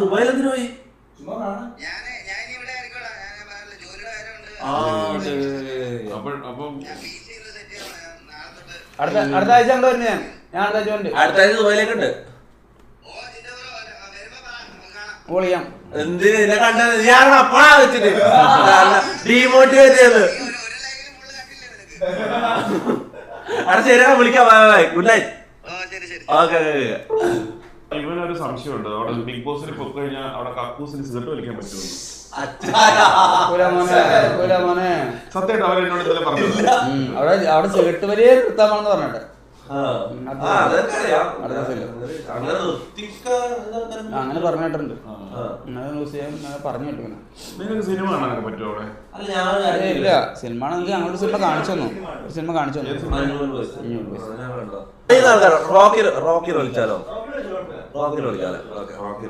ദുബായിൽ എന്തിനു പോയി? അടുത്ത ആഴ്ച അങ്ങോട്ട് വരുന്നത് ഞാൻ അടുത്ത ആഴ്ച ദുബായിലേക്കുണ്ട്. വിളിക്കാം. എന്തിനാ കണ്ടത്? ഞാൻ അപ്പഴാ വെച്ചിട്ട് ഡീമോട്ടിവേറ്റ് ചെയ്ത്. അവിടെ ശരിയാ, വിളിക്കാം. Good night. ഓക്കെ. ഇവനൊരു സംശയമുണ്ട്, അവിടെ ബിഗ് ബോസിൽ പോയി കഴിഞ്ഞാൽ അവിടെ കക്കൂസിന് സിഗരറ്റ് വലിക്കാൻ പറ്റുമോ? സത്യമായിട്ട് അവരെന്നോട് ഇന്നലെ പറഞ്ഞില്ല. അവിടെ സിഗരറ്റ് വലിയ നിർത്താമെന്ന് പറഞ്ഞിട്ട് അങ്ങനെ പറഞ്ഞിട്ടുണ്ട്. പറഞ്ഞു കേട്ടിങ്ങനെ. നിങ്ങൾക്ക് സിനിമ കാണാനൊക്കെ പറ്റുമോ അവിടെ? ഇല്ല, സിനിമ ആണെങ്കിൽ ഞങ്ങളുടെ സിനിമ കാണിച്ചു തന്നു. സിനിമ കാണിച്ചു തന്നു. റോക്കി വിളിച്ചാലോ? റോക്കി വിളിക്കാലോ?